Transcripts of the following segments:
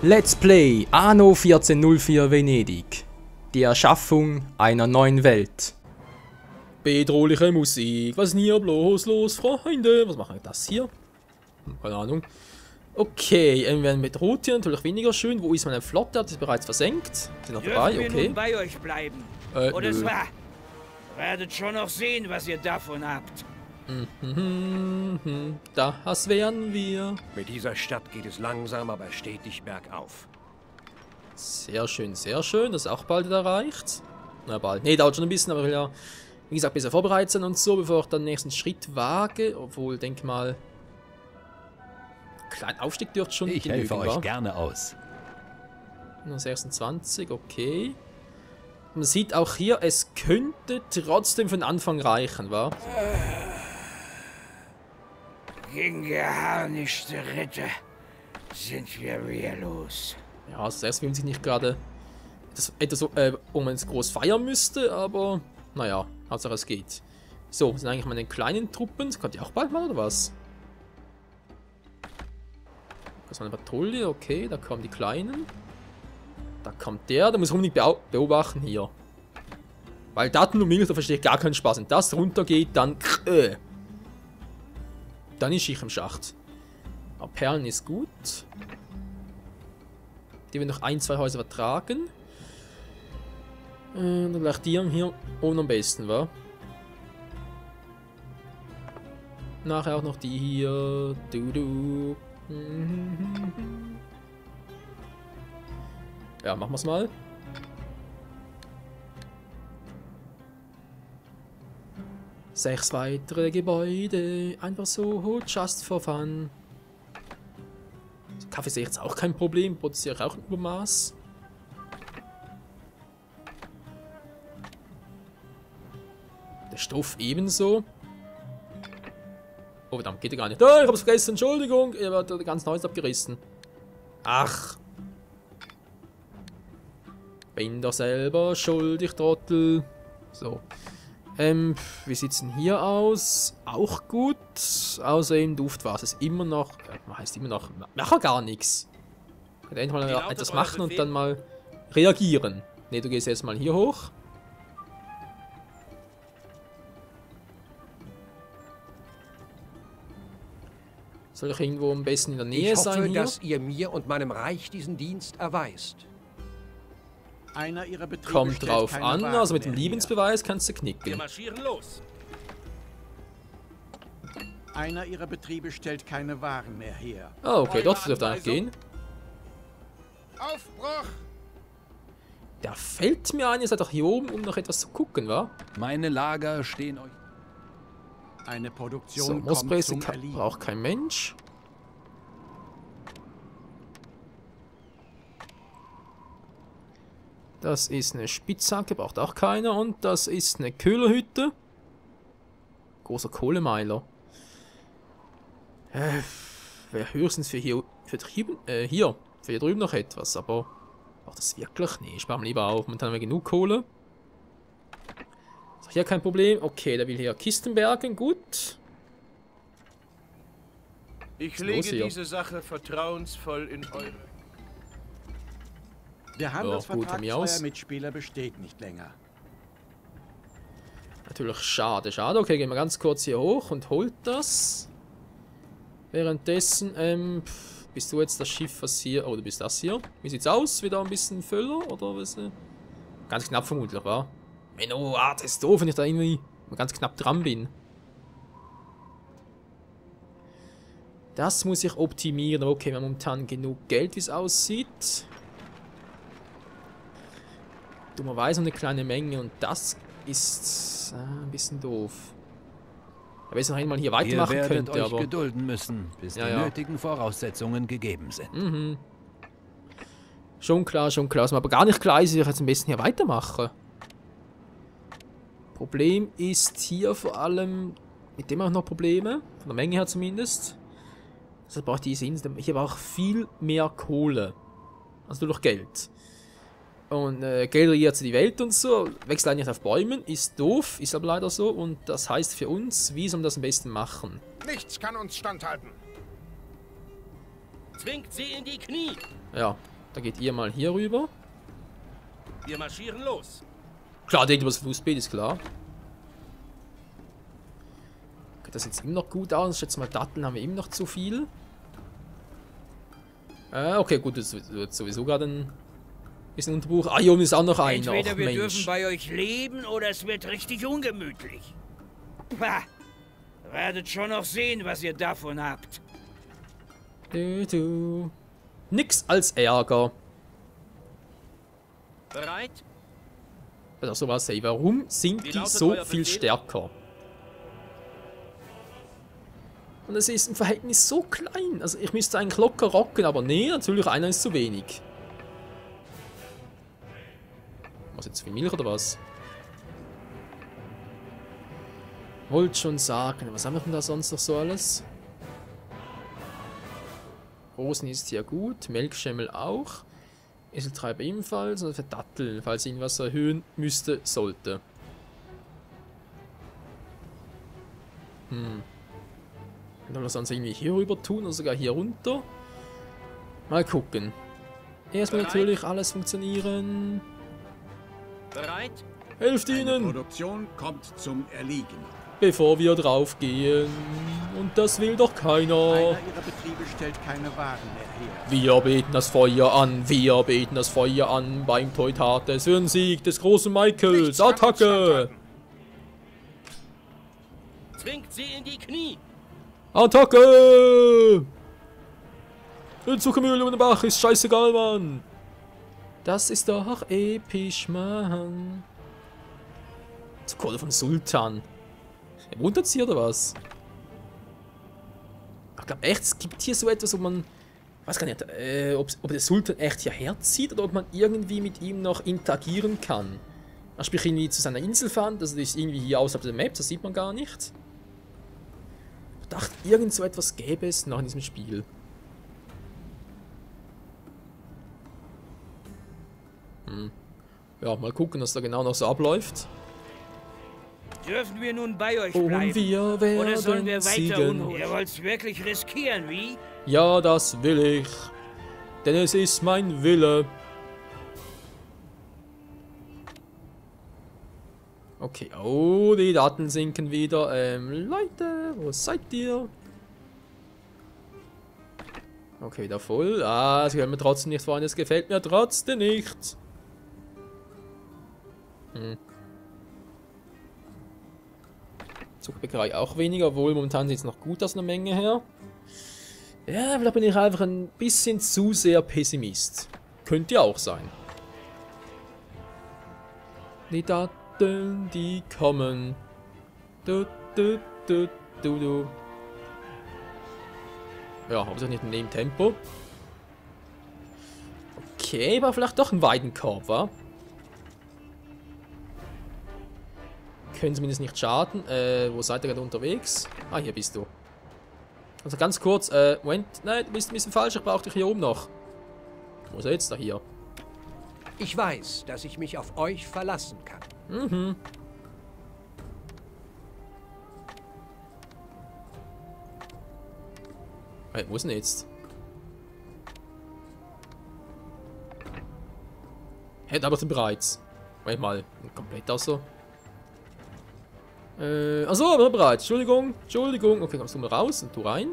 Let's Play Anno 1404 Venedig. Die Erschaffung einer neuen Welt. Bedrohliche Musik. Was ist denn hier bloß los, Freunde? Was machen wir das hier? Keine Ahnung. Okay, wir werden bedroht hier, natürlich weniger schön. Wo ist meine Flotte? Hat sie bereits versenkt? Sind noch dabei, okay. Wir nun bei euch bleiben? Oder nö. zwar, werdet schon noch sehen, was ihr davon habt. Das wären wir. Mit dieser Stadt geht es langsam, aber stetig bergauf. Sehr schön, sehr schön. Das ist auch bald erreicht. Na, bald. Ne, dauert schon ein bisschen, aber ja, wie gesagt, besser vorbereitet sein und so, bevor ich dann den nächsten Schritt wage. Obwohl, denk mal, kleinen Aufstieg dürfte schon Ich helfe euch gerne aus. Nur 26, okay. Man sieht auch hier, es könnte trotzdem für den Anfang reichen, wa? Gegen geharnischte Ritter sind wir wehrlos. Ja, also erst will sich nicht gerade etwas, wo man es groß feiern müsste, aber naja, Hauptsache es geht. So, sind eigentlich meine kleinen Truppen. Das kommt ja auch bald mal, oder was? Das ist eine Patrouille, okay, da kommen die Kleinen. Da kommt der, da muss ich unbedingt beobachten hier. Weil Daten und Minus, da verstehe ich gar keinen Spaß. Wenn das runtergeht, dann dann ist ich im Schacht. Aber Perlen ist gut. Die wir noch ein, zwei Häuser vertragen. Dann gleich die hier oben am besten, wa? Nachher auch noch die hier. Ja, machen wir es mal. Sechs weitere Gebäude. Einfach so, just for fun. Kaffee sehe ich jetzt auch kein Problem. Produziere ich auch ein Übermaß. Der Stoff ebenso. Oh verdammt, geht ja gar nicht. Oh, ich hab's vergessen, Entschuldigung. Ihr habt das ganze Haus abgerissen. Ach. Bin doch selber schuldig, Trottel. So. Wie sieht's denn hier aus? Auch gut. Außerdem Duftwasser ist immer noch. Heißt immer noch. Mach gar nichts. Kann endlich mal etwas machen und dann mal reagieren. Ne, du gehst jetzt mal hier hoch. Soll ich irgendwo am besten in der Nähe sein? Ich hoffe, hier? dass ihr mir und meinem Reich diesen Dienst erweist. Einer ihrer Betriebe Kommt drauf stellt an, keine also mit dem Waren mehr Liebensbeweis kannst du Wir knicken. marschieren los. her. Einer ihrer Betriebe stellt keine Waren mehr her. Ah, okay, dort dürfte er gehen. Aufbruch! Da fällt mir ein, ihr seid doch hier oben, um noch etwas zu gucken, wa? Meine Lager stehen euch. Eine So, Produktion kommt Moospresse zum Erliegen. braucht kein Mensch. Das ist eine Spitzhacke, braucht auch keiner. Und das ist eine Köhlerhütte. Großer Kohlemeiler. Wäre höchstens für hier drüben noch etwas, aber braucht das wirklich? Nee, sparen wir lieber auf. Momentan haben wir genug Kohle. Ist hier kein Problem. Okay, der will hier Kisten bergen, gut. Ich los lege hier? diese Sache vertrauensvoll in eure... Der gut, Handelsvertrag von mir zweier aus. Mitspieler besteht nicht länger. Natürlich schade, schade. Okay, gehen wir ganz kurz hier hoch und holt das. Währenddessen, bist du jetzt das Schiff, was hier... Oh, du bist das hier. Wie sieht's aus? Wieder ein bisschen Füller, oder was? Ganz knapp vermutlich, wa? Menno, das ist doof, wenn ich da irgendwie ganz knapp dran bin. Das muss ich optimieren. Okay, wir haben momentan genug Geld, wie es aussieht. Dummerweise eine kleine Menge und das ist ein bisschen doof. Aber jetzt noch einmal hier Ihr weitermachen werdet könnte, euch aber... gedulden müssen, bis Ja, die ja. nötigen Voraussetzungen gegeben sind. Schon klar, was mir aber gar nicht klar ist, wie ich jetzt am besten hier weitermache. Problem ist hier vor allem, mit dem habe ich noch Probleme, von der Menge her zumindest. Deshalb brauche ich diese Insel, hier brauche ich viel mehr Kohle. Also nur durch Geld. Und Geld regiert die Welt und so, wächst leider nicht auf Bäumen, ist doof, ist aber leider so. Und das heißt für uns, wie sollen wir das am besten machen? Nichts kann uns standhalten. Zwingt sie in die Knie. Ja, Da geht ihr mal hier rüber. Wir marschieren los. Klar, denkt über das Flussbeet, ist klar. Okay, das sieht immer noch gut aus. Ich schätze mal, Datteln haben wir immer noch zu viel. Okay, gut, das wird sowieso gerade ein bisschen Unterbruch. Ah, hier oben ist auch noch einer. Entweder Och, wir Mensch. dürfen bei euch leben oder es wird richtig ungemütlich. Pah, werdet schon noch sehen, was ihr davon habt. Du. Nix als Ärger. Bereit? Das ist auch sowas, ey. Warum sind Wie die lautet so euer viel Befehl? stärker? Und es ist im Verhältnis so klein. Also ich müsste eigentlich locker rocken, aber nee, natürlich einer ist zu wenig. Was jetzt, zu viel Milch oder was? Wollte schon sagen, was haben wir denn da sonst noch so alles? Rosen ist hier gut, Melkschemmel auch. Eseltreiber ebenfalls und für Datteln, falls ihn was erhöhen müsste, sollte. Können wir das sonst irgendwie hier rüber tun oder sogar hier runter? Mal gucken. Erstmal Bereit? natürlich alles funktionieren. Bereit? Helft Eine ihnen, Produktion kommt zum Erliegen. bevor wir drauf gehen. Und das will doch keiner. Einer ihrer Betriebe stellt keine Waren mehr her. Wir beten das Feuer an, wir beten das Feuer an beim Teutates für den Sieg des großen Michaels. Nichts kann uns Attacke! standhalten. Zwingt sie in die Knie. Attacke! Die Zuckermühle über den Bach ist scheißegal, Mann. Das ist doch episch, Mann. Zukolle von Sultan. Wundert sie oder was? Ich glaube echt, es gibt hier so etwas, wo man... weiß gar nicht, ob der Sultan echt hierher zieht oder ob man irgendwie mit ihm noch interagieren kann. Er sprich irgendwie zu seiner Insel fahren, das ist irgendwie hier außerhalb der Map, das sieht man gar nicht. Ich dachte, irgend so etwas gäbe es noch in diesem Spiel. Ja, mal gucken, was da genau noch so abläuft. Dürfen wir nun bei euch Und bleiben? wir werden Oder sollen wir weiter siegen. unruhig? Ihr wollt's wirklich riskieren, wie? Ja, das will ich. Denn es ist mein Wille. Okay, oh, die Daten sinken wieder. Leute, wo seid ihr? Okay, wieder voll. Ah, das gefällt mir trotzdem nicht, Freunde. Es gefällt mir trotzdem nicht. Zuckerbäckerei auch weniger, obwohl momentan sieht es noch gut aus einer Menge her. Ja, vielleicht bin ich einfach ein bisschen zu sehr Pessimist. Könnte ja auch sein. Die Daten, die kommen. Du, du, du, du, du. Ja, hauptsächlich nicht in dem Tempo. Okay, aber vielleicht doch ein Weidenkorb, wa? Können zumindest nicht schaden. Wo seid ihr gerade unterwegs? Ah, hier bist du. Also ganz kurz, Moment. Nein, du bist ein bisschen falsch. Ich brauche dich hier oben noch. Wo ist er jetzt? Da hier. Ich weiß, dass ich mich auf euch verlassen kann. Mhm. Hey, wo ist denn jetzt? Hätte aber bereits. Moment mal, komplett auch so. Achso, aber bereits. Entschuldigung, Entschuldigung. Okay, kommst du mal raus und du rein.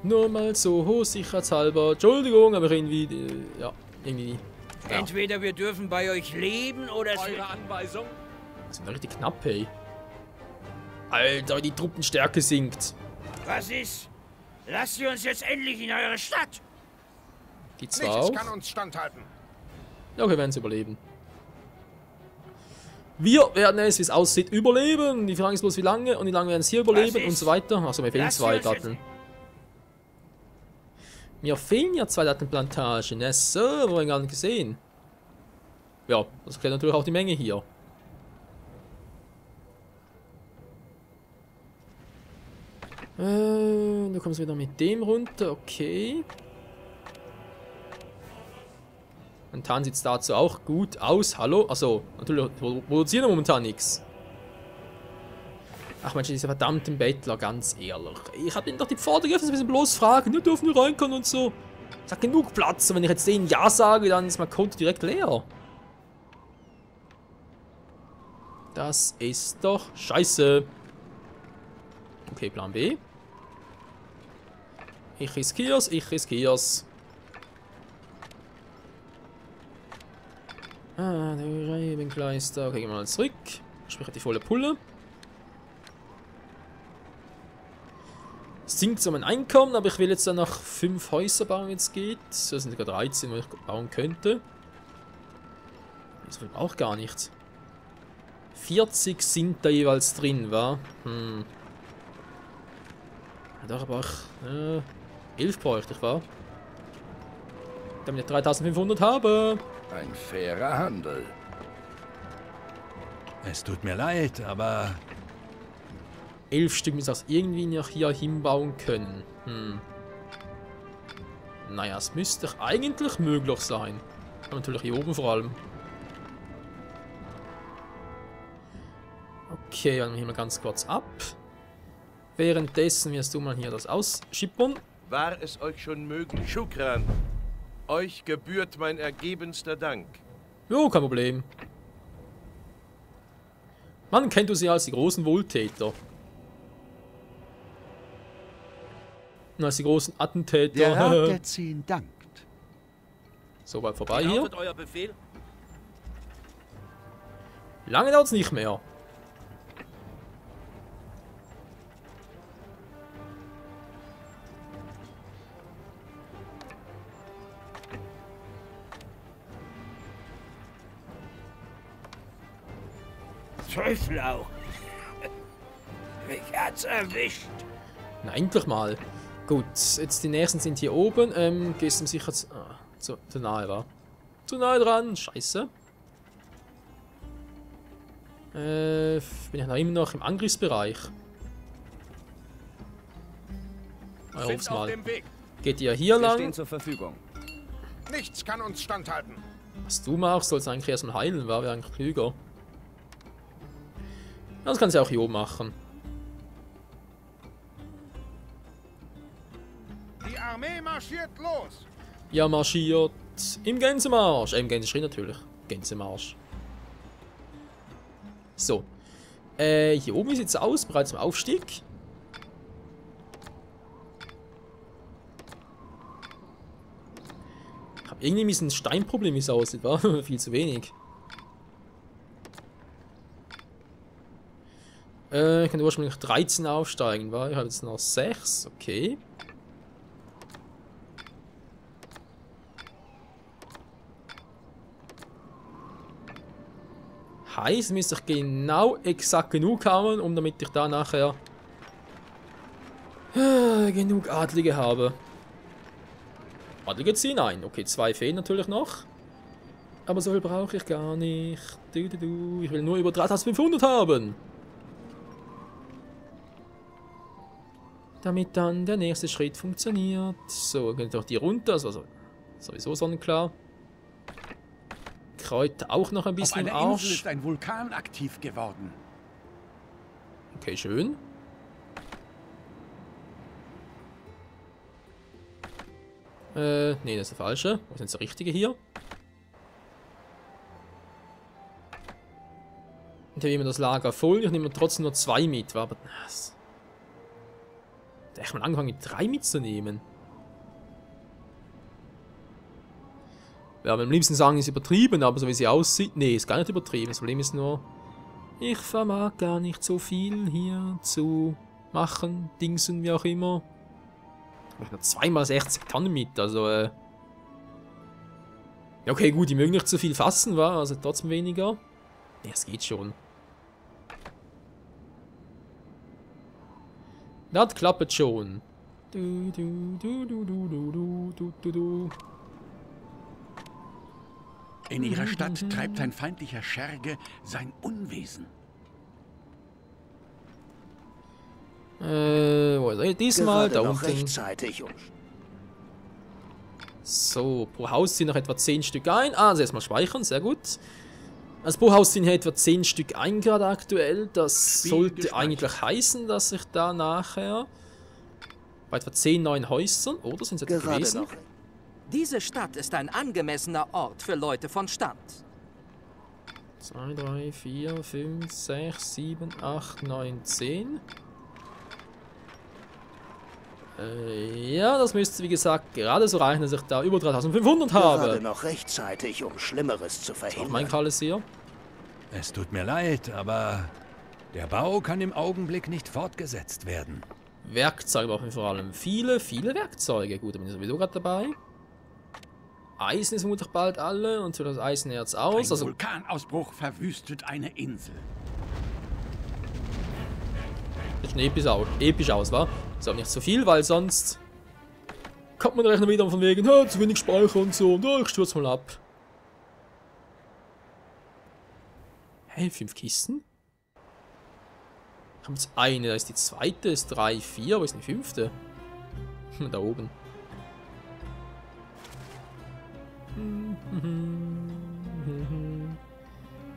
Nur mal so sicherheitshalber. Entschuldigung, aber irgendwie, ja, irgendwie. Ja. Entweder wir dürfen bei euch leben oder es Eure Anweisung? Das ist richtig knapp, hey. Alter, die Truppenstärke sinkt. Was ist? Lasst sie uns jetzt endlich in eure Stadt! Die zwar auch. uns standhalten. Ja, okay, wir werden es überleben. Wir werden es, wie es aussieht, überleben. Die Frage ist bloß, wie lange und wie lange werden es hier überleben und so weiter. Achso, mir fehlen Lass zwei uns jetzt- Datteln. Mir fehlen ja zwei Dattelplantagen. Ja, so, wo wir gar nicht gesehen. Ja, das erklärt natürlich auch die Menge hier. Du kommst wieder mit dem runter, okay. Momentan sieht es dazu auch gut aus. Hallo? Achso, natürlich produzieren wir momentan nichts. Ach Mensch, diese verdammten Bettler, ganz ehrlich. Ich hab ihnen doch die Pforte geöffnet, sie müssen bloß fragen, nur dürfen wir rein können und so. Es hat genug Platz, und wenn ich jetzt denen Ja sage, dann ist mein Konto direkt leer. Das ist doch scheiße. Okay, Plan B. Ich riskier's, ich riskier's. Ah, der Reibenkleister. Okay, gehen wir mal zurück. Sprich die volle Pulle. Es sinkt so mein Einkommen, aber ich will jetzt dann noch 5 Häuser bauen, wenn es geht. Das sind sogar 13, die ich bauen könnte. So viel braucht gar nicht. 40 sind da jeweils drin, wa? Doch, aber auch 11 bräuchte ich, wa? Damit ich 3500 habe. Ein fairer Handel. Es tut mir leid, aber 11 Stück müssen das irgendwie noch hier hinbauen können. Naja, es müsste eigentlich möglich sein. Aber natürlich hier oben vor allem. Okay, dann hier mal ganz kurz ab. Währenddessen wirst du mal hier das ausschippern. War es euch schon möglich? Shukran. Euch gebührt mein ergebenster Dank. Jo, kein Problem. Man kennt sie als die großen Wohltäter. Und als die großen Attentäter. Der Rat der 10 dankt. So weit vorbei hier. Lautet euer Befehl? Lange dauert es nicht mehr. Teufel auch. Mich hat's erwischt. Na, endlich mal. Gut, jetzt die nächsten sind hier oben. Gehst du sicher zu nahe, war. Zu nahe dran, scheiße. Bin ich noch immer noch im Angriffsbereich. Ich hoffe mal. Geht ihr hier Wir stehen lang? zur Verfügung. Nichts kann uns standhalten. Was du machst, sollst du eigentlich erstmal heilen, wäre eigentlich klüger. Ja, das kannst du auch hier oben machen. Die Armee marschiert los. Ja, marschiert im Gänsemarsch. Im Gänseschritt natürlich. Gänsemarsch. So. Hier oben sieht es aus, bereit zum Aufstieg. Ich habe irgendwie ein Steinproblem, wie es aussieht, war viel zu wenig. Ich kann ursprünglich 13 aufsteigen, war. Ich habe jetzt noch 6, okay. Heißt, müsste ich genau exakt genug haben, um damit ich da nachher genug Adlige habe. Adlige ziehen ein. Okay, 2 fehlen natürlich noch. Aber so viel brauche ich gar nicht. Ich will nur über 3500 haben. Damit dann der nächste Schritt funktioniert. So, geht doch die runter. Also sowieso sonnenklar. Kräuter auch noch ein bisschen im Auf einer Insel Arsch. ist ein Vulkan aktiv geworden. Okay, schön. Nee, das ist der falsche. Was ist jetzt der richtige hier? Und hier nehmen wir das Lager voll. Ich nehme trotzdem nur 2 mit. Aber das... Da hätte ich mal angefangen mit 3 mitzunehmen. Ja, am liebsten sagen, ist übertrieben, aber so wie sie aussieht, nee, ist gar nicht übertrieben. Das Problem ist nur, ich vermag gar nicht so viel hier zu machen, Dingsen, wie auch immer. Ich habe nur 2x60 Tonnen mit, also ja, okay, gut, die mögen nicht zu viel fassen, war, also trotzdem weniger. Nee, es geht schon. Das klappt schon. In ihrer Stadt treibt ein feindlicher Scherge sein Unwesen. Wo ist er? Diesmal da noch unten. rechtzeitig und So, pro Haus ziehen noch etwa 10 Stück ein. Ah, also erstmal speichern, sehr gut. Das Bauhaus sind hier etwa 10 Stück eingerad aktuell. Das sollte gespeichert. eigentlich heißen, dass ich da nachher bei etwa 10 neuen Häusern, oder sind es etwa Gerade gewesen? noch. Diese Stadt ist ein angemessener Ort für Leute von Stand. 2, 3, 4, 5, 6, 7, 8, 9, 10. Ja, das müsste wie gesagt gerade so reichen, dass ich da über 3500 Gerade habe. noch rechtzeitig, um Schlimmeres zu Auch mein verhindern. Kalles hier. Es tut mir leid, aber der Bau kann im Augenblick nicht fortgesetzt werden. Werkzeuge brauchen wir vor allem. Viele Werkzeuge. Gut, da bin ich sowieso gerade dabei. Eisen ist vermutlich bald alle und für das Eisenerz aus. Ein Also Vulkanausbruch verwüstet eine Insel. das sieht episch aus, wa? Ist auch nicht so viel, weil sonst kommt man rechnen wieder von wegen, zu wenig Speicher und so und ich stürze mal ab. Hey, 5 Kisten? Ich habe jetzt eine, da ist die zweite, ist 3, 4, wo ist die 5.? Da oben.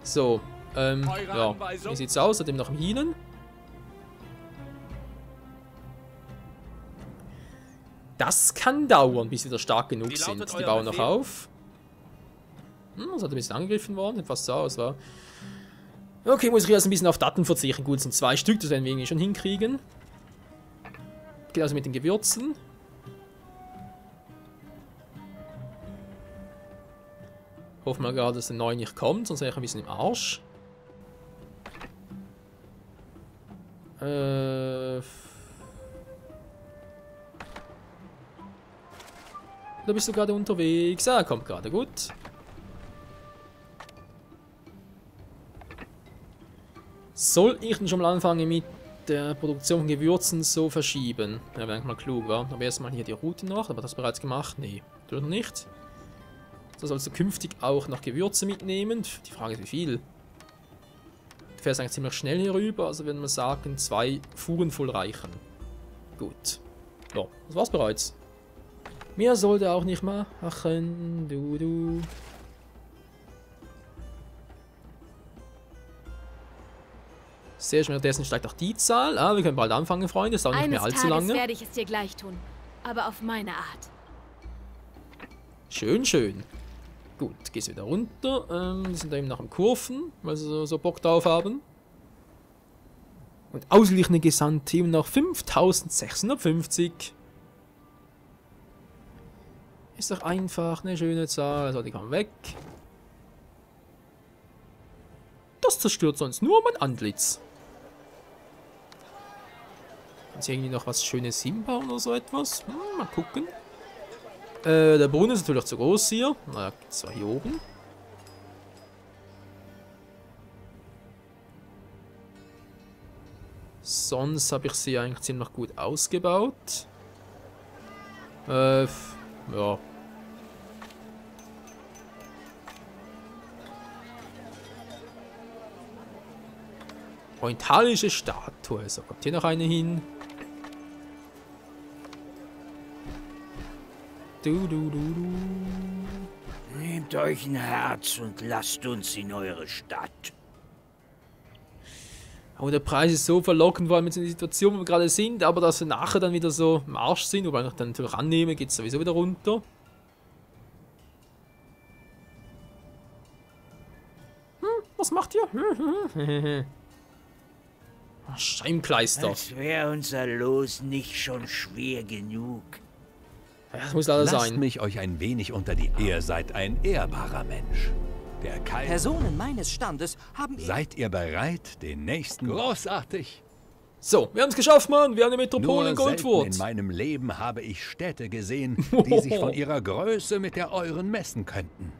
So, ja. Wie sieht's aus? Seitdem noch im Hielen. Das kann dauern, bis sie wieder stark genug sind. Die bauen noch auf. Das hat ein bisschen angegriffen worden, sieht fast so aus, war. Okay, muss ich erst ein bisschen auf Daten verzichten. Gut, es sind 2 Stück, das werden wir irgendwie schon hinkriegen. Geht also mit den Gewürzen. Hoffen wir gerade, dass der neue nicht kommt, sonst wäre ich ein bisschen im Arsch. Da bist du gerade unterwegs. Ah, kommt gerade, gut. Soll ich denn schon mal anfangen mit der Produktion von Gewürzen so verschieben? Ja, wäre eigentlich mal klug, wa? Aber erstmal hier die Route noch. Aber das bereits gemacht? Nee, tut noch nicht. So sollst du künftig auch noch Gewürze mitnehmen. Die Frage ist, wie viel? Du fährst eigentlich ziemlich schnell hier rüber. Also wenn wir sagen, 2 Fuhren voll reichen. Gut. Ja, das war's bereits. Mehr sollte auch nicht machen. Du. Sehr schön, währenddessen steigt auch die Zahl. Ah, wir können bald anfangen, Freunde. Das dauert nicht mehr allzu lange. Werde ich es dir gleich tun. Aber auf meine Art. Schön, schön. Gut, gehst wieder runter. Die sind da eben noch am Kurven, weil sie so Bock drauf haben. Und ausgleichende Gesandteam noch 5650. Ist doch einfach eine schöne Zahl. Also die kommen weg. Das zerstört sonst nur mein Antlitz. Kann sie irgendwie noch was Schönes hinbauen oder so etwas? Mal gucken. Der Brunnen ist natürlich zu groß hier. Na, das war hier oben. Sonst habe ich sie eigentlich ziemlich gut ausgebaut. Ja. Orientalische Statue. So, kommt hier noch eine hin. Du. Nehmt euch ein Herz und lasst uns in eure Stadt. Aber der Preis ist so verlockend, weil wir in der Situation, wo wir gerade sind, aber dass wir nachher dann wieder so im Arsch sind, wobei ich dann natürlich annehme, geht es sowieso wieder runter. Was macht ihr? Scheinkleister. Als wäre unser Los nicht schon schwer genug. Ja, das muss leider Lasst sein. mich euch ein wenig unter die... Ihr seid ein ehrbarer Mensch. Der kein... Personen meines Standes haben... Seid ihr bereit, den nächsten... Großartig! So, wir haben es geschafft, Mann. Wir haben eine Metropole in Nur selten Goldwurz. in meinem Leben habe ich Städte gesehen, die sich von ihrer Größe mit der euren messen könnten.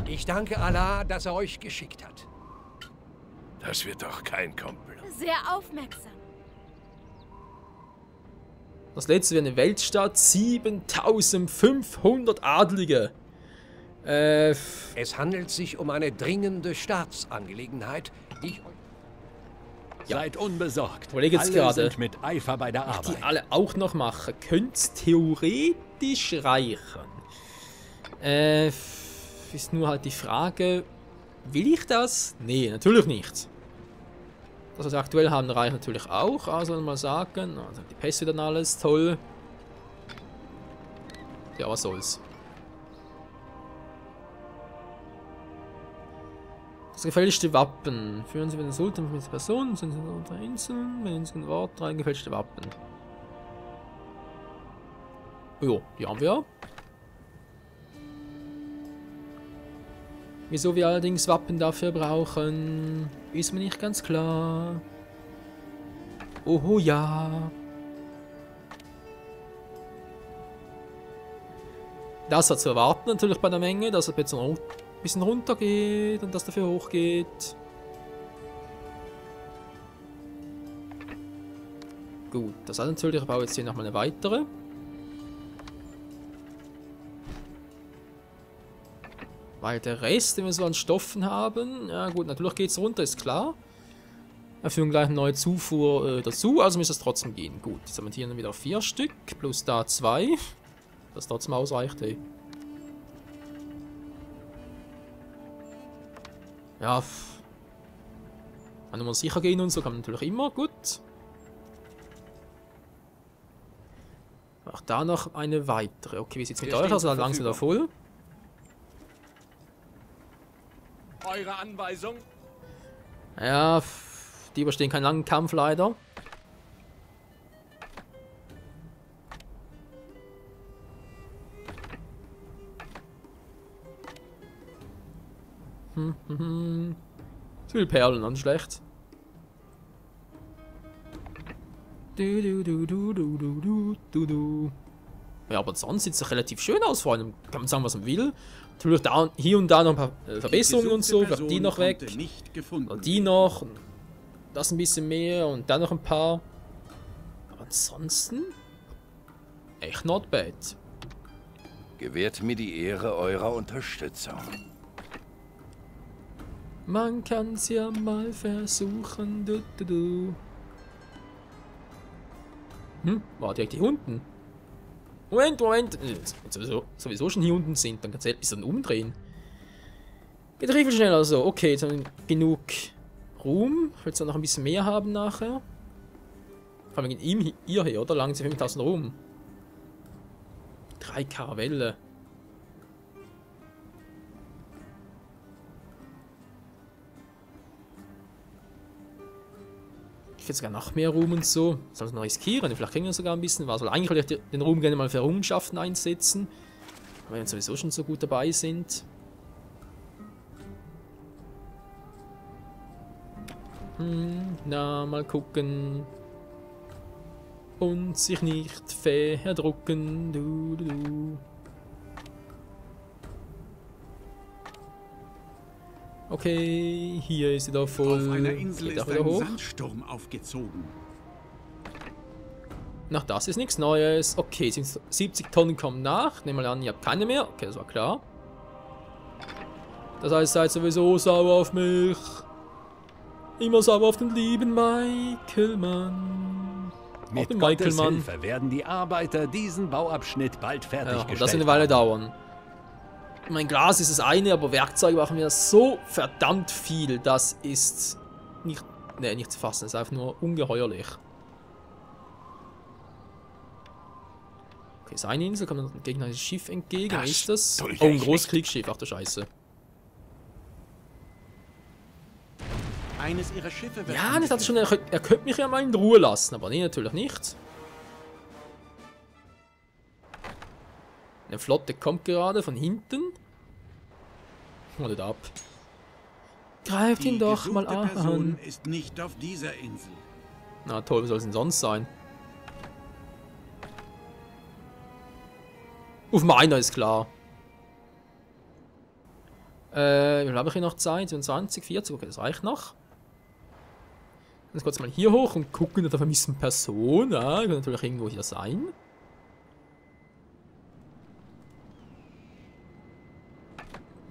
Ich danke Allah, dass er euch geschickt hat. Das wird doch kein Komplott. Sehr aufmerksam. Das letzte wäre eine Weltstadt. 7500 Adlige. Es handelt sich um eine dringende Staatsangelegenheit, die ich euch... Seid unbesorgt. Überlege jetzt Alle gerade, sind mit Eifer bei der Arbeit. die alle auch noch machen. Könnte es theoretisch reichen. Ist nur halt die Frage, Will ich das? Nee, natürlich nicht. Das, was wir aktuell haben, reicht natürlich auch. Also mal sagen. Also die Pässe dann alles. Toll. Ja, was soll's. Das gefälschte Wappen. Führen Sie mit den Sultan mit Personen, sind Sie unter Inseln, wenn Sie ein Wort rein, gefälschte Wappen. Jo, die haben wir. Wieso wir allerdings Wappen dafür brauchen, ist mir nicht ganz klar. Oho, ja. Das war zu erwarten natürlich bei der Menge, dass er jetzt noch ein bisschen runter geht und dass dafür hoch geht. Gut, das hat natürlich, ich baue jetzt hier nochmal eine weitere. Weil der Rest, den wir so an Stoffen haben, ja gut, natürlich geht es runter, ist klar. Wir führen gleich eine neue Zufuhr dazu, also müsste es trotzdem gehen. Gut, jetzt haben wir hier dann wieder 4 Stück, plus da 2. Das trotzdem ausreicht, ey. Ja, wenn wir sicher gehen und so, kann man natürlich immer, gut. Auch da noch eine weitere. Okay, wie sieht es mit euch aus? Also langsam wieder voll. Eure Anweisung? Ja, die überstehen keinen langen Kampf leider. Zu viele Perlen, dann schlecht. Ja, aber sonst sieht es doch relativ schön aus, vor allem kann man sagen, was man will. Natürlich da, hier und da noch ein paar Verbesserungen und so, vielleicht die noch weg. Und die noch, und das ein bisschen mehr und dann noch ein paar. Aber ansonsten echt not bad. Gewährt mir die Ehre eurer Unterstützung. Man kann's ja mal versuchen. War direkt hier unten. Moment. Wenn sowieso schon hier unten sind, dann kannst du ein bisschen umdrehen. Geht viel schneller so. Okay, jetzt haben wir genug Ruhm. Ich will jetzt noch ein bisschen mehr haben nachher. Vor allem wegen ihr hier, oder? Langen sie 5000 Ruhm. 3 Karavelle. Ich hätte sogar noch mehr Ruhm und so. Soll es noch riskieren? Vielleicht kriegen wir sogar ein bisschen was. Weil eigentlich wollte ich den Ruhm gerne mal für Errungenschaften einsetzen. Weil wir sowieso schon so gut dabei sind. Na, mal gucken. Und sich nicht verdrucken. Okay, hier ist sie doch voll. Auf einer Insel geht ist auch wieder ein hoch. Sandsturm aufgezogen. Ach, das ist nichts Neues. Okay, 70 Tonnen kommen nach. Nehmen wir an, ihr habt keine mehr. Okay, das war klar. Das heißt, seid sowieso sauer auf mich. Immer sauer auf den lieben Michael Mann. Mit Gottes Hilfe werden die Arbeiter diesen Bauabschnitt bald fertiggestellt haben. Und das wird eine Weile dauern. Mein Glas ist das eine, aber Werkzeuge machen wir so verdammt viel. Das ist nicht zu fassen. Das ist einfach nur ungeheuerlich. Okay, ist eine Insel, kommt ein gegnerisches Schiff entgegen. Was ist das? Oh, ein großes Kriegsschiff. Ach du Scheiße. Eines ihrer Schiffe wird ja, das hat schon. Er könnte mich ja mal in Ruhe lassen, aber nee, natürlich nicht. Eine Flotte kommt gerade von hinten. Holt ab. Greift ihn doch mal an. Ist nicht auf dieser Insel. Na toll, was soll es denn sonst sein? Auf meiner ist klar. Wie viel habe ich hier noch Zeit? 20, 40, okay, das reicht noch. Jetzt kurz mal hier hoch und gucken nach der vermissten Person. Ja, kann natürlich irgendwo hier sein.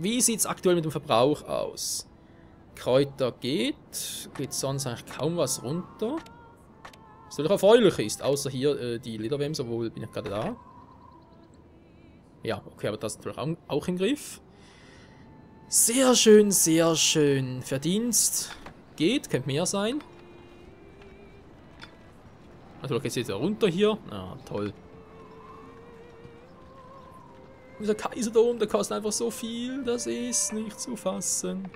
Wie sieht es aktuell mit dem Verbrauch aus? Kräuter geht sonst eigentlich kaum was runter. Was natürlich erfreulich ist, außer hier die Lederwämser, wo bin ich gerade da? Ja, okay, aber das ist natürlich auch im Griff. Sehr schön, sehr schön. Verdienst geht, könnte mehr sein. Also geht es jetzt runter hier. Ah, toll. Dieser Kaiserdom, der kostet einfach so viel, das ist nicht zu fassen.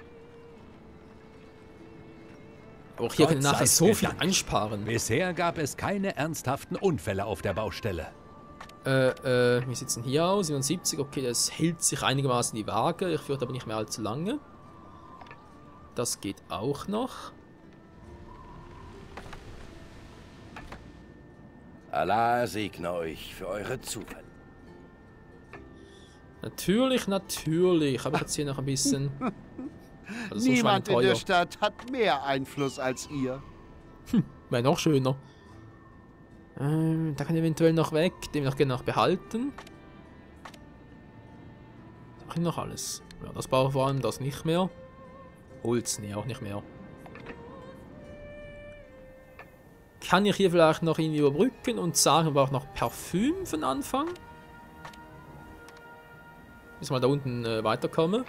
Auch hier können wir nachher so viel einsparen. Bisher gab es keine ernsthaften Unfälle auf der Baustelle. Wie sieht es denn hier aus? 77, okay, das hält sich einigermaßen die Waage. Ich fürchte aber nicht mehr allzu lange. Das geht auch noch. Allah segne euch für eure Zuwendung. Natürlich, natürlich. Aber jetzt hier noch ein bisschen... Also so Niemand in schweineteuer. der Stadt hat mehr Einfluss als ihr. Wäre noch schöner. Da kann eventuell noch weg. Den noch gerne noch behalten. Ach, noch alles. Ja, das brauche ich vor allem, das nicht mehr. Holz, nee, auch nicht mehr. Kann ich hier vielleicht noch irgendwie überbrücken und sagen, wir brauchen noch Parfüm von Anfang? Bis mal da unten weiterkomme.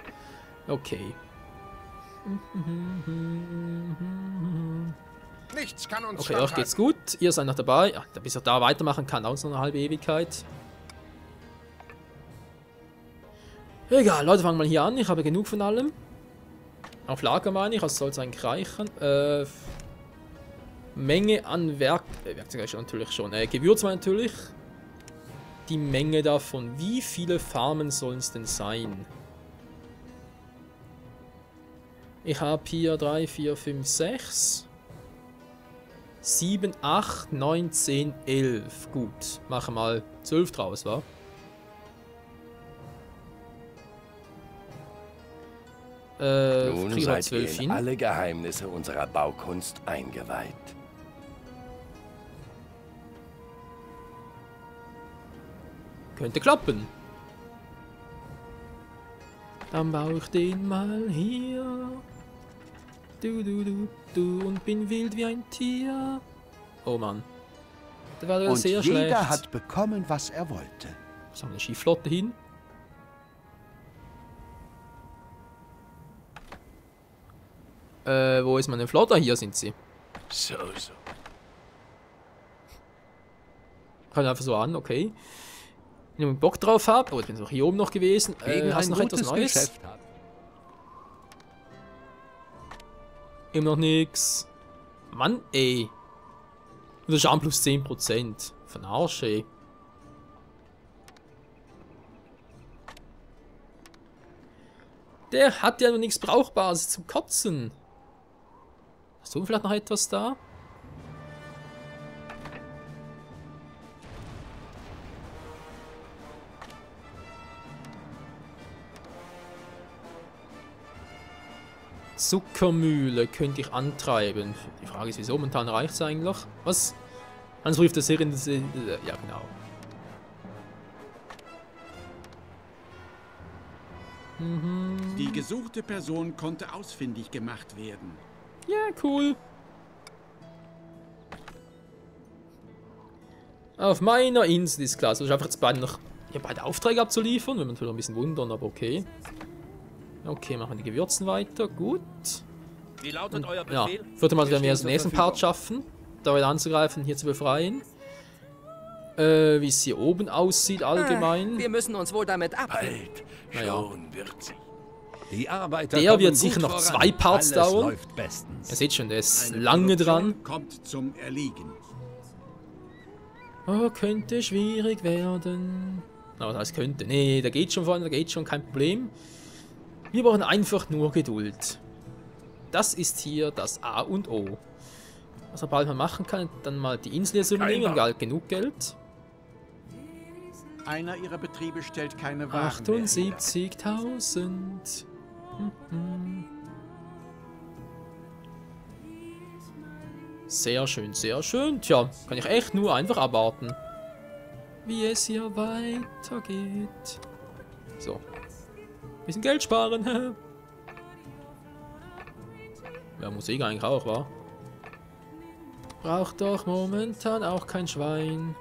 Okay. Nichts kann uns Okay, euch geht's gut. Ihr seid noch dabei. Ja, bis ich da weitermachen kann, dauert es noch eine halbe Ewigkeit. Egal, Leute, fangen wir hier an. Ich habe genug von allem. Auf Lager meine ich, also soll es eigentlich reichen. Menge an Werkzeug natürlich schon. Gewürze natürlich. Die Menge davon. Wie viele Farmen sollen es denn sein? Ich habe hier 3, 4, 5, 6, 7, 8, 9, 10, 11. Gut, mache mal 12 draus, wa? Nun seid ihr in alle Geheimnisse unserer Baukunst eingeweiht. Könnte klappen. Dann baue ich den mal hier. Du und bin wild wie ein Tier. Oh Mann. Das war Und sehr jeder schlecht. hat bekommen, was er wollte. Was haben wir eine Skiflotte hin? Wo ist meine Flotte? Hier sind sie. So. Kann einfach so an, okay. Wenn ich Bock drauf habe. Oh, ich bin auch hier oben noch gewesen. Hast du noch etwas Neues? Geschäft hat. Immer noch nix. Mann, ey. Das ist an plus 10%. Von Arsch, ey. Der hat ja noch nichts Brauchbares zum Kotzen. Hast du vielleicht noch etwas da? Zuckermühle könnte ich antreiben. Die Frage ist, wieso? Momentan reicht es eigentlich. Was? Hans ruft das hier in das... ja, genau. Die gesuchte Person konnte ausfindig gemacht werden. Ja, cool. Auf meiner Insel ist klar. Also ich einfach jetzt beide Aufträge abzuliefern. Wenn man natürlich ein bisschen wundern, aber okay. Okay, machen wir die Gewürzen weiter. Gut. Wie lautet euer Ja, Befehl? vierte Mal werden wir den nächsten Part schaffen. Da wieder anzugreifen, hier zu befreien. Wie es hier oben aussieht allgemein. Wir müssen uns wohl damit abfinden. Bald Naja. schon wird sie. Die Arbeiter Der kommen wird gut sicher noch voran. 2 Parts Alles dauern. läuft bestens. Ihr seht schon, der ist Eine lange Produktion dran. kommt zum Erliegen. Oh, könnte schwierig werden. Aber das könnte. Nee, da geht schon vorne, da geht schon, kein Problem. Wir brauchen einfach nur Geduld. Das ist hier das A und O. Was man bald mal machen kann, dann mal die Insel hier übernehmen, wir haben halt genug Geld. Einer ihrer Betriebe stellt keine Waren mehr her. 78.000. Sehr schön, sehr schön. Tja, kann ich echt nur einfach abwarten, wie es hier weitergeht. So. Bisschen Geld sparen. Ja, Musik eigentlich auch, wa? Braucht doch momentan auch kein Schwein.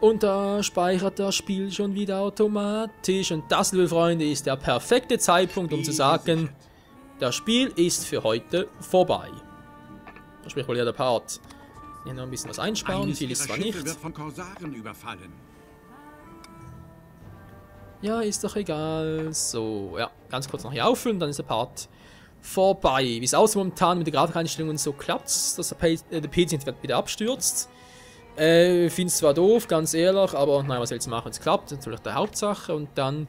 Und da speichert das Spiel schon wieder automatisch. Und das, liebe Freunde, ist der perfekte Zeitpunkt, um zu sagen, das Spiel ist für heute vorbei. Da spricht wohl ja der Part. Hier noch ein bisschen was einsparen, viel ist zwar nicht. Wird von Korsaren überfallen. Ja, ist doch egal. So, ja, ganz kurz noch hier auffüllen, dann ist der Part vorbei. Wie es aussieht momentan mit der Grafikeinstellung und so klappt, dass der PC wieder abstürzt. Finde es zwar doof, ganz ehrlich, aber naja, was willst du machen? Es klappt, das ist natürlich die Hauptsache und dann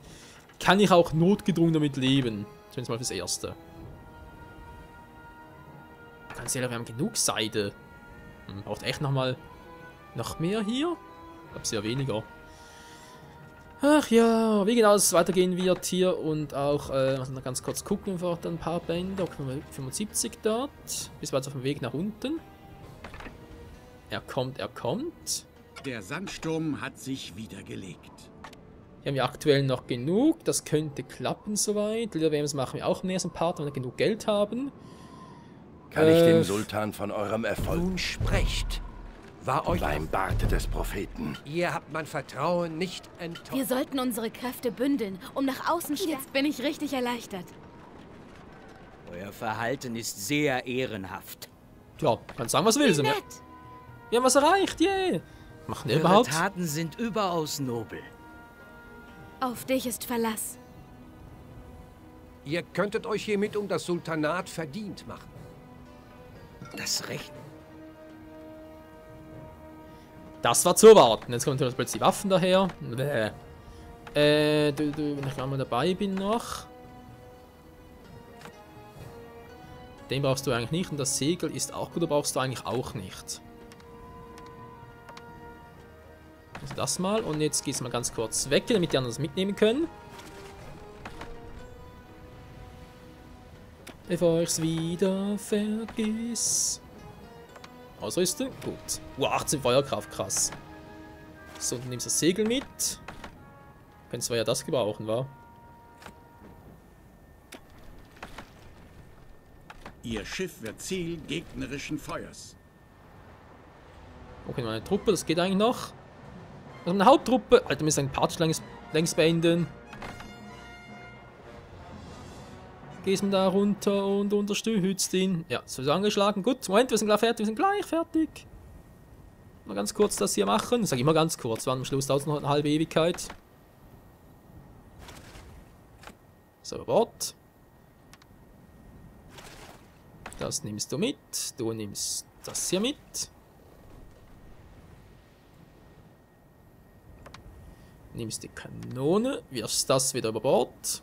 kann ich auch notgedrungen damit leben. Zumindest mal fürs Erste. Ganz ehrlich, wir haben genug Seide. Braucht echt noch mehr hier? Ich glaube, sehr weniger. Ach ja, wie genau es weitergehen wird hier und auch, noch ganz kurz gucken, einfach dann ein paar Bänder. 75 dort, bis wir jetzt auf dem Weg nach unten. Er kommt. Der Sandsturm hat sich wieder gelegt. Hier haben wir aktuell noch genug, das könnte klappen soweit. Lieder WMs machen wir auch im nächsten Part, wenn wir genug Geld haben. Kann ich dem Sultan von eurem Erfolg... Nun sprecht. War euch beim Barte des Propheten. Ihr habt mein Vertrauen nicht enttäuscht. Wir sollten unsere Kräfte bündeln, um nach außen zu... Jetzt bin ich richtig erleichtert. Euer Verhalten ist sehr ehrenhaft. Ja, kannst sagen, was du willst. Wir haben was erreicht, yeah. Machen wir überhaupt? Eure Taten sind überaus nobel. Auf dich ist Verlass. Ihr könntet euch hiermit um das Sultanat verdient machen. Das Recht. Das war zu erwarten. Jetzt kommen natürlich plötzlich die Waffen daher. Wenn ich mal dabei bin noch. Den brauchst du eigentlich nicht und das Segel ist auch gut, aber brauchst du eigentlich auch nicht. Also das mal und jetzt geht's mal ganz kurz weg, damit die anderen das mitnehmen können. Bevor ich's wieder vergiss. Ausrüsten? Gut. 18 Feuerkraft, krass. So, du nimmst das Segel mit. Könntest du ja das gebrauchen, wa? Ihr Schiff wird Ziel gegnerischen Feuers. Okay, meine Truppe, das geht eigentlich noch. Also eine Haupttruppe. Alter, wir müssen einen Part längst beenden. Gehst du da runter und unterstützt ihn. Ja, so ist angeschlagen. Gut, Moment, wir sind gleich fertig. Wir sind gleich fertig. Mal ganz kurz das hier machen. Das sage ich immer ganz kurz. War am Schluss dauert es noch eine halbe Ewigkeit. So, Bord. Das nimmst du mit. Du nimmst das hier mit. Nimmst die Kanone, wirfst das wieder über Bord.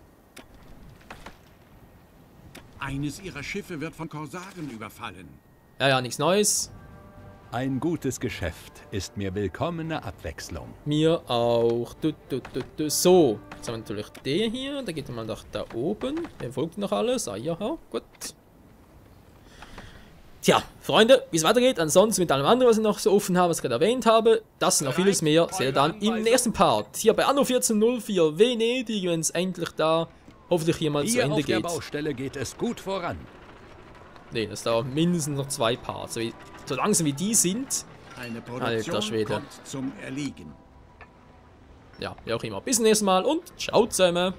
Eines ihrer Schiffe wird von Korsaren überfallen. Ja, nichts Neues. Ein gutes Geschäft ist mir willkommene Abwechslung. Mir auch. So, jetzt haben wir natürlich den hier. Der geht mal nach da oben. Der folgt noch alles. Ah ja, gut. Tja, Freunde, wie es weitergeht, ansonsten mit allem anderen, was ich noch so offen habe, was ich gerade erwähnt habe, das und noch vieles mehr, seht ihr dann im nächsten Part. Hier bei Anno 1404 Venedig, wenn es endlich da hoffentlich hier mal zu Ende geht. Hier auf der Baustelle geht es gut voran. Ne, das dauert mindestens noch 2 Parts. So langsam wie die sind, eine Produktion alter Schwede. Kommt zum Erliegen. Ja, wie auch immer. Bis zum nächsten Mal und ciao zusammen.